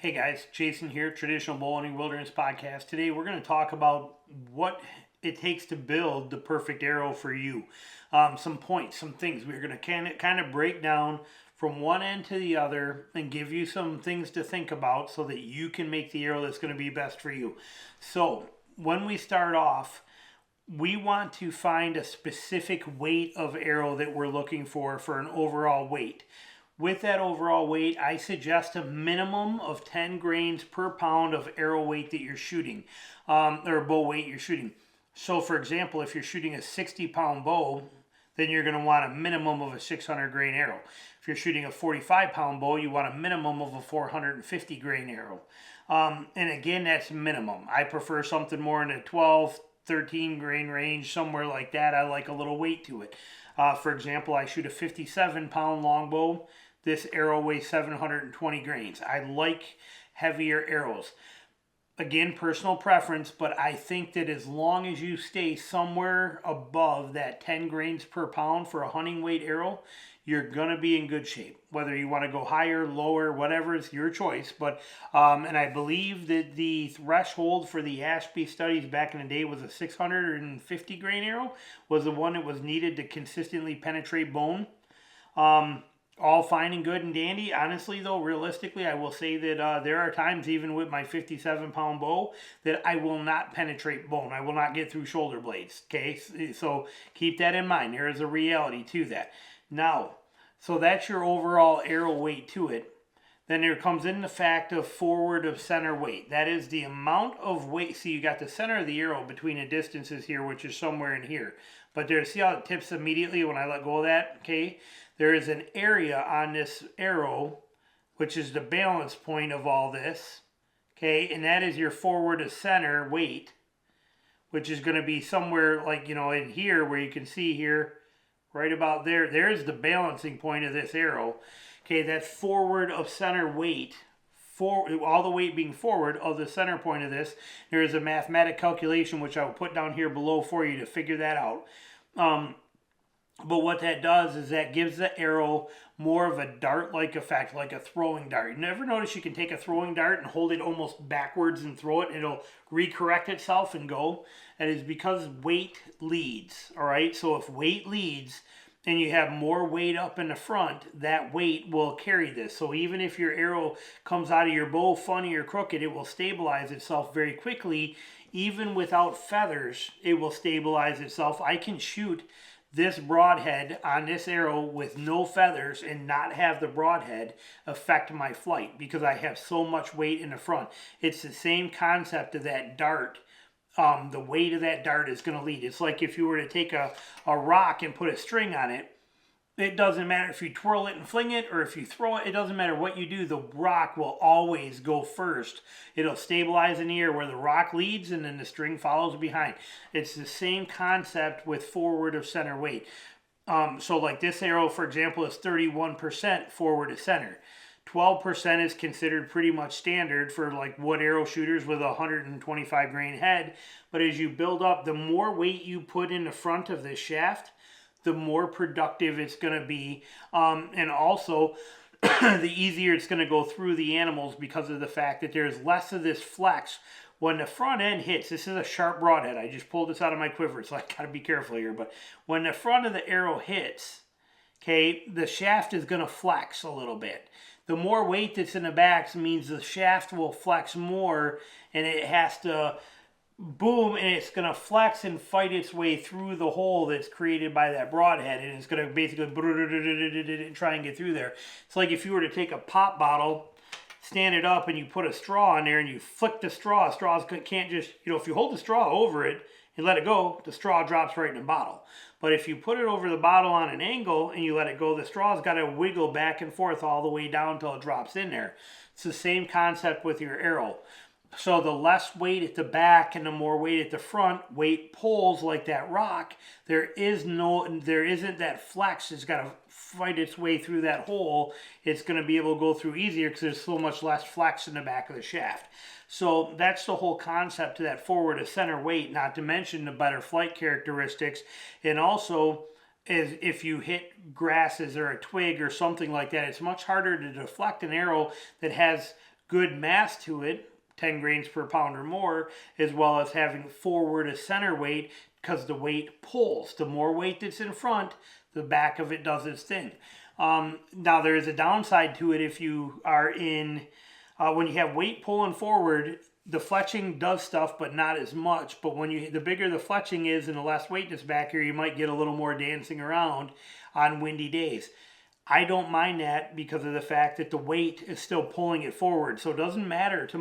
Hey guys, Jason here, Traditional Bow Hunting Wilderness Podcast. Today we're going to talk about what it takes to build the perfect arrow for you. Some points, some things. We're going to kind of break down from one end to the other and give you some things to think about so that you can make the arrow that's going to be best for you. So when we start off, we want to find a specific weight of arrow that we're looking for an overall weight. With that overall weight, I suggest a minimum of 10 grains per pound of arrow weight that you're shooting, or bow weight you're shooting. So for example, if you're shooting a 60-pound bow, then you're going to want a minimum of a 600 grain arrow. If you're shooting a 45-pound bow, you want a minimum of a 450 grain arrow. And again, that's minimum. I prefer something more in the 12, 13 grain range, somewhere like that. I like a little weight to it. For example, I shoot a 57-pound longbow. This arrow weighs 720 grains. I like heavier arrows. Again, personal preference, but I think that as long as you stay somewhere above that 10 grains per pound for a hunting weight arrow, you're going to be in good shape. Whether you want to go higher, lower, whatever, is your choice. But and I believe that the threshold for the Ashby studies back in the day was a 650 grain arrow, was the one that was needed to consistently penetrate bone. All fine and good and dandy. Honestly, though, realistically, I will say that there are times, even with my 57-pound bow, that I will not penetrate bone. I will not get through shoulder blades. Okay, so keep that in mind. There is a reality to that. Now, so that's your overall arrow weight to it. Then there comes in the fact of forward of center weight. That is the amount of weight. See, you got the center of the arrow between the distances here, which is somewhere in here. But there, see how it tips immediately when I let go of that? Okay. There is an area on this arrow, which is the balance point of all this. Okay. And that is your forward of center weight, which is going to be somewhere like, in here where you can see here, right about there. There's the balancing point of this arrow. Okay, that's forward of center weight, all the weight being forward of the center point of this. There is a mathematic calculation which I will put down here below for you to figure that out. But what that does is that gives the arrow more of a dart-like effect, like a throwing dart. You never notice you can take a throwing dart and hold it almost backwards and throw it, and it'll recorrect itself and go. And it's because weight leads, all right? So if weight leads and you have more weight up in the front, that weight will carry this. So even if your arrow comes out of your bow funny or crooked, it will stabilize itself very quickly. Even without feathers, it will stabilize itself. I can shoot this broadhead on this arrow with no feathers and not have the broadhead affect my flight because I have so much weight in the front. It's the same concept of that dart. The weight of that dart is going to lead. It's like if you were to take a rock and put a string on it. It doesn't matter if you twirl it and fling it or if you throw it. It doesn't matter what you do. The rock will always go first. It'll stabilize in the air where the rock leads and then the string follows behind. It's the same concept with forward of center weight. So like this arrow, for example, is 31% forward of center. 12% is considered pretty much standard for like wood arrow shooters with a 125 grain head. But as you build up, the more weight you put in the front of this shaft, the more productive it's going to be. And also, the easier it's going to go through the animals because of the fact that there's less of this flex. When the front end hits, this is a sharp broadhead. I just pulled this out of my quiver, so I got to be careful here. But when the front of the arrow hits, okay, the shaft is going to flex a little bit. The more weight that's in the back means the shaft will flex more, and it has to boom, and it's going to flex and fight its way through the hole that's created by that broadhead, and it's going to basically try and get through there. It's like if you were to take a pop bottle, stand it up, and you put a straw in there, and you flick the straw. Straws can't just, if you hold the straw over it and let it go, the straw drops right in the bottle. But if you put it over the bottle on an angle and you let it go, the straw's got to wiggle back and forth all the way down until it drops in there. It's the same concept with your arrow. So the less weight at the back and the more weight at the front, weight pulls like that rock. There isn't that flex. It's got to fight its way through that hole. It's going to be able to go through easier because there's so much less flex in the back of the shaft. So that's the whole concept to that forward of center weight, not to mention the better flight characteristics. And also, if you hit grasses or a twig or something like that, it's much harder to deflect an arrow that has good mass to it, 10 grains per pound or more, as well as having forward to center weight, because the weight pulls. The more weight that's in front, the back of it does its thing. Now there is a downside to it if you are in, when you have weight pulling forward, the fletching does stuff, but not as much. But when the bigger the fletching is and the less weight that's back here, you might get a little more dancing around on windy days. I don't mind that because of the fact that the weight is still pulling it forward. So it doesn't matter to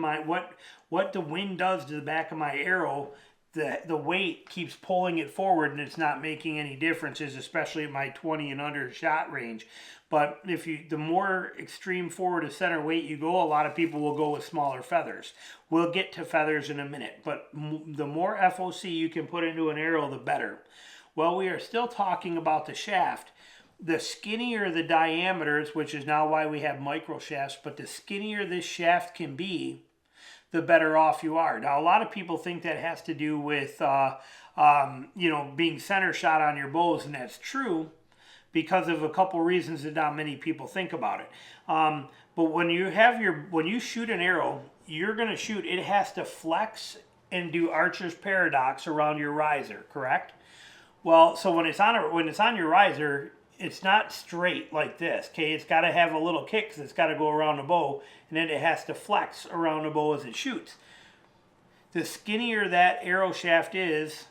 what the wind does to the back of my arrow. The weight keeps pulling it forward, and it's not making any differences, especially at my 20 and under shot range. But the more extreme forward to center weight you go, a lot of people will go with smaller feathers. We'll get to feathers in a minute, but the more FOC you can put into an arrow, the better. Well, we are still talking about the shaft. The skinnier the diameters, which is now why we have micro shafts, but the skinnier this shaft can be, the better off you are. Now, a lot of people think that has to do with, being center shot on your bows, and that's true because of a couple reasons that not many people think about it. But when you shoot an arrow, you're going to shoot, it has to flex and do archer's paradox around your riser, correct? Well, so when it's on your riser, it's not straight like this, okay? It's got to have a little kick because it's got to go around the bow, and then it has to flex around the bow as it shoots. The skinnier that arrow shaft is,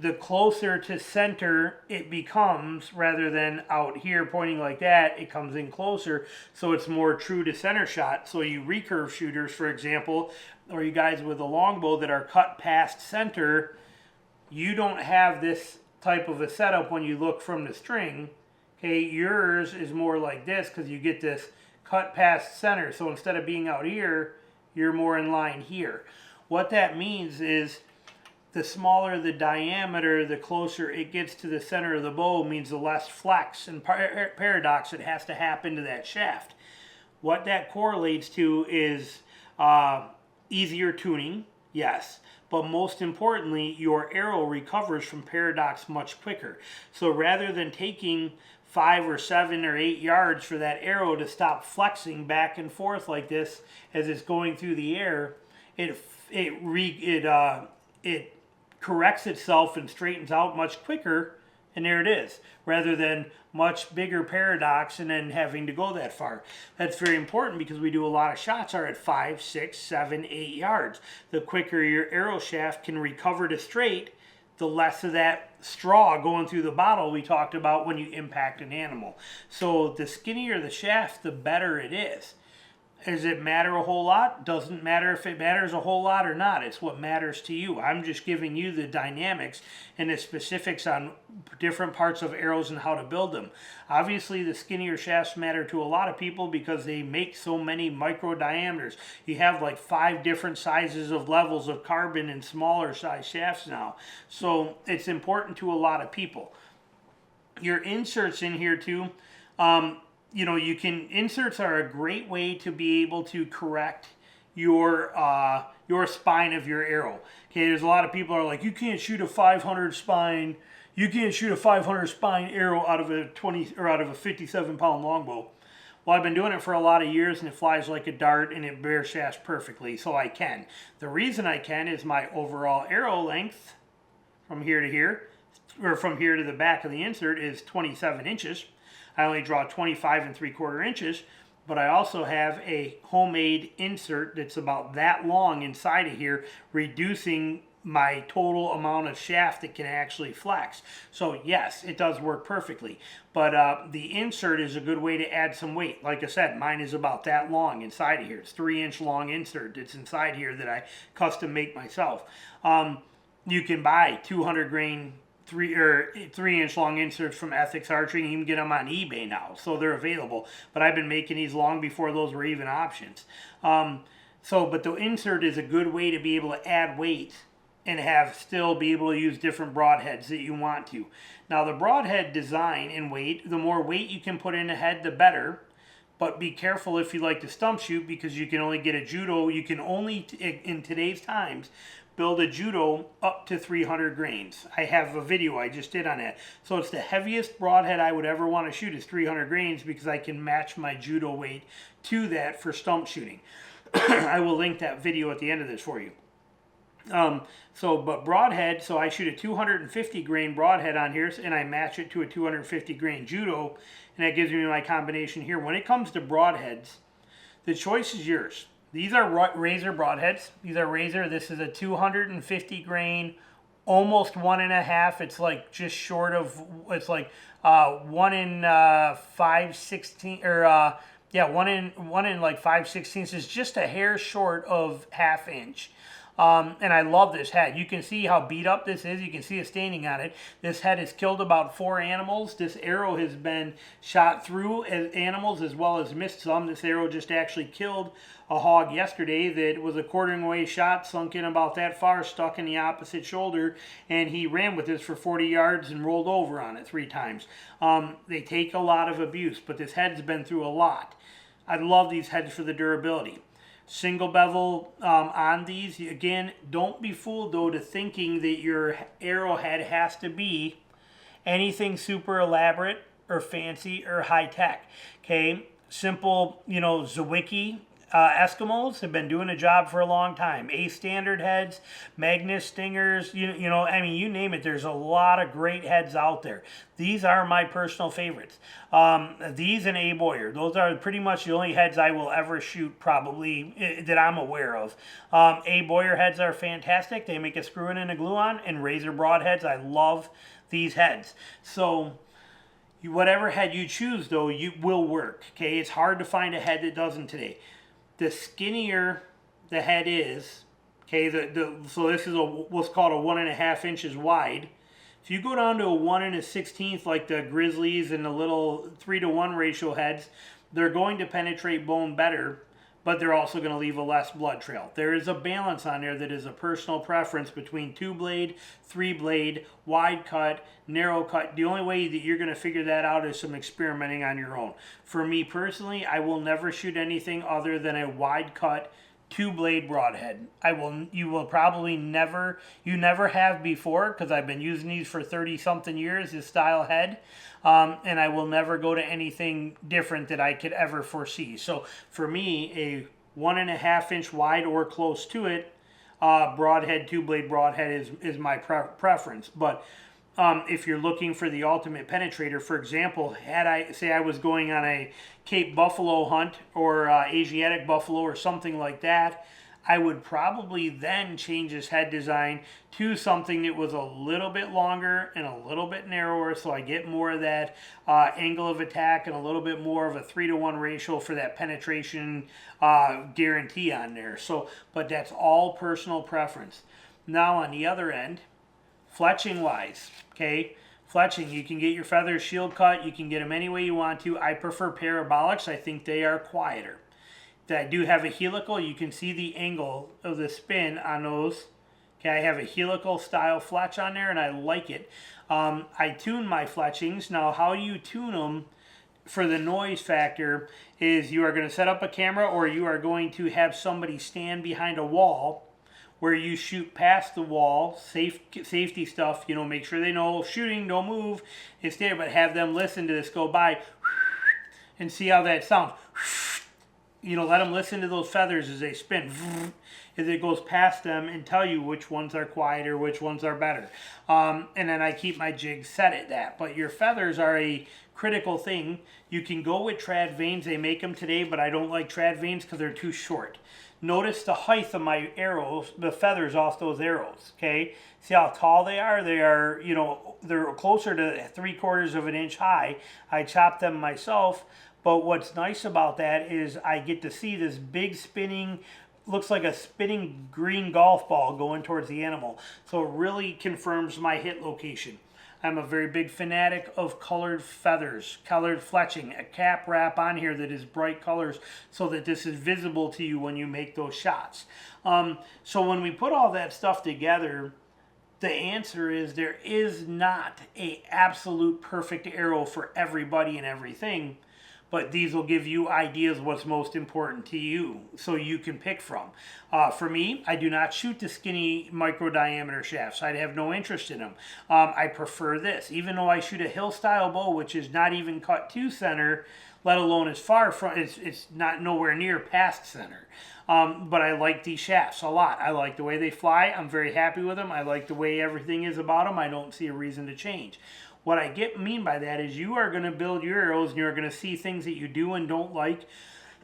the closer to center it becomes, rather than out here pointing like that, it comes in closer, so it's more true to center shot. So you recurve shooters, for example, or you guys with a longbow that are cut past center, you don't have this type of a setup when you look from the string. Okay, yours is more like this because you get this cut past center. So instead of being out here, you're more in line here. What that means is the smaller the diameter, the closer it gets to the center of the bow, means the less flex and paradox that has to happen to that shaft. What that correlates to is easier tuning, yes. But most importantly, your arrow recovers from paradox much quicker. So rather than taking 5 or 7 or 8 yards for that arrow to stop flexing back and forth like this as it's going through the air, it corrects itself and straightens out much quicker, and there it is, rather than much bigger paradox and then having to go that far. That's very important because we do a lot of shots are at 5, 6, 7, 8 yards. The quicker your arrow shaft can recover to straight, the less of that straw going through the bottle we talked about when you impact an animal. So the skinnier the shaft, the better it is. Does it matter a whole lot? Doesn't matter if it matters a whole lot or not. It's what matters to you. I'm just giving you the dynamics and the specifics on different parts of arrows and how to build them. Obviously, the skinnier shafts matter to a lot of people because they make so many micro diameters. You have like 5 different sizes of levels of carbon and smaller size shafts now. So it's important to a lot of people. Your inserts in here too. Inserts are a great way to be able to correct your spine of your arrow. Okay, there's a lot of people are like, you can't shoot a 500 spine, you can't shoot a 500 spine arrow out of a 57-pound longbow. Well, I've been doing it for a lot of years, and it flies like a dart, and it bare shafts perfectly, so I can. The reason I can is my overall arrow length from here to here, or from here to the back of the insert, is 27 inches. I only draw 25 3/4 inches, but I also have a homemade insert that's about that long inside of here, reducing my total amount of shaft that can actually flex. So yes, it does work perfectly, but the insert is a good way to add some weight. Like I said, mine is about that long inside of here. It's 3-inch long insert that's inside here that I custom make myself. You can buy 200 grain 3-inch long inserts from Ethics Archery, and you can get them on eBay now, so they're available. But I've been making these long before those were even options. But the insert is a good way to be able to add weight and still be able to use different broadheads that you want to. Now the broadhead design and weight, the more weight you can put in a head, the better. But be careful if you like to stump shoot, because you can only get a judo. You can only, in today's times, build a judo up to 300 grains. I have a video I just did on that. So it's the heaviest broadhead I would ever want to shoot is 300 grains, because I can match my judo weight to that for stump shooting. I will link that video at the end of this for you. But broadhead, so I shoot a 250 grain broadhead on here, and I match it to a 250 grain judo, and that gives me my combination here. When it comes to broadheads, the choice is yours. These are razor broadheads. These are razor. This is a 250 grain, almost 1.5. It's like just short of, it's like 1 in 5/16, or yeah, 1 in like 5/16. It's just a hair short of 1/2 inch. And I love this head. You can see how beat up this is. You can see a staining on it. This head has killed about 4 animals. This arrow has been shot through as animals as well as missed some. This arrow just actually killed a hog yesterday that was a quartering away shot, sunk in about that far, stuck in the opposite shoulder, and he ran with this for 40 yards and rolled over on it 3 times. They take a lot of abuse, but this head's been through a lot. I love these heads for the durability. Single bevel on these. Again, don't be fooled though to thinking that your arrowhead has to be anything super elaborate or fancy or high tech. Okay, simple, you know, Zwicky Eskimos have been doing a job for a long time. A standard heads, Magnus Stingers, you know, I mean, you name it. There's a lot of great heads out there. These are my personal favorites. These and A Boyer. Those are pretty much the only heads I will ever shoot, probably, that I'm aware of. A Boyer heads are fantastic. They make a screw-in and a glue-on. And razor broadheads, I love these heads. So whatever head you choose, though, you will work. Okay, it's hard to find a head that doesn't today. The skinnier the head is, okay, so this is what's called a 1.5 inches wide. If you go down to a 1 1/16 like the Grizzlies and the little 3-to-1 ratio heads, they're going to penetrate bone better, but they're also going to leave a less blood trail. There is a balance on there that is a personal preference between 2-blade, 3-blade, wide cut, narrow cut. The only way that you're going to figure that out is some experimenting on your own. For me personally, I will never shoot anything other than a wide cut 2-blade broadhead. You will probably never have before, because I've been using these for 30-something years, this style head. And I will never go to anything different that I could ever foresee. So for me, a 1.5 inch wide or close to it, broadhead, 2-blade broadhead is my preference. But if you're looking for the ultimate penetrator, for example, say I was going on a Cape buffalo hunt or Asiatic buffalo or something like that, I would probably then change his head design to something that was a little bit longer and a little bit narrower, so I get more of that angle of attack and a little bit more of a 3-to-1 ratio for that penetration guarantee on there. So, but that's all personal preference. Now on the other end, fletching wise, okay, fletching, you can get your feathers shield cut, you can get them any way you want to. I prefer parabolics. I think they are quieter. I do have a helical. You can see the angle of the spin on those. Okay, I have a helical style fletch on there, and I like it. I tune my fletchings. Now, how you tune them for the noise factor is you are going to set up a camera, or you are going to have somebody stand behind a wall where you shoot past the wall, safety stuff, you know, make sure they know shooting, don't move, it's there, but have them listen to this go by and see how that sounds. You know, let them listen to those feathers as they spin, as it goes past them, and tell you which ones are quieter, which ones are better. And then I keep my jigs set at that. But your feathers are a critical thing. You can go with trad vanes. They make them today, but I don't like trad vanes because they're too short. Notice the height of my arrows, the feathers off those arrows, okay? See how tall they are? They are, you know, they're closer to 3/4 of an inch high. I chopped them myself. But what's nice about that is I get to see this big spinning, looks like a spinning green golf ball going towards the animal. So it really confirms my hit location. I'm a very big fanatic of colored feathers, colored fletching, a cap wrap on here that is bright colors so that this is visible to you when you make those shots. So when we put all that stuff together, the answer is there is not an absolute perfect arrow for everybody and everything. But these will give you ideas what's most important to you, so you can pick from. For me, I do not shoot the skinny micro diameter shafts. I have no interest in them. I prefer this. Even though I shoot a hill style bow, which is not even cut to center, let alone as far from, it's not nowhere near past center. But I like these shafts a lot. I like the way they fly. I'm very happy with them. I like the way everything is about them. I don't see a reason to change. What I mean by that is you are going to build your arrows and you're going to see things that you do and don't like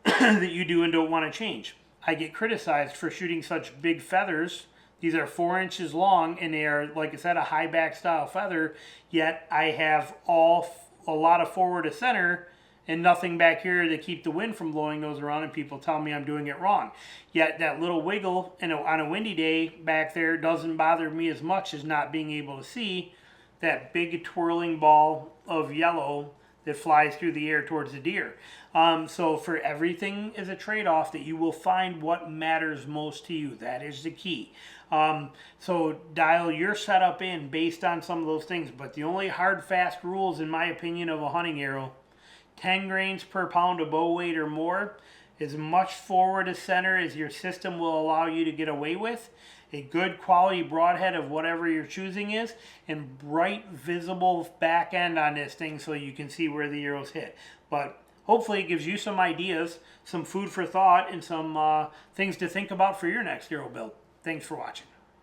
that you do and don't want to change. I get criticized for shooting such big feathers. These are 4 inches long and they are, like I said, a high back style feather, yet I have a lot of forward to center and nothing back here to keep the wind from blowing those around, and people tell me I'm doing it wrong. Yet that little wiggle on a windy day back there doesn't bother me as much as not being able to see that big twirling ball of yellow that flies through the air towards the deer. So for everything is a trade-off that you will find what matters most to you. That is the key. So dial your setup in based on some of those things. But the only hard, fast rules, in my opinion, of a hunting arrow, 10 grains per pound of bow weight or more, as much forward to center as your system will allow you to get away with, a good quality broadhead of whatever you're choosing is, and bright visible back end on this thing so you can see where the arrows hit. But hopefully it gives you some ideas, some food for thought, and some things to think about for your next arrow build. Thanks for watching.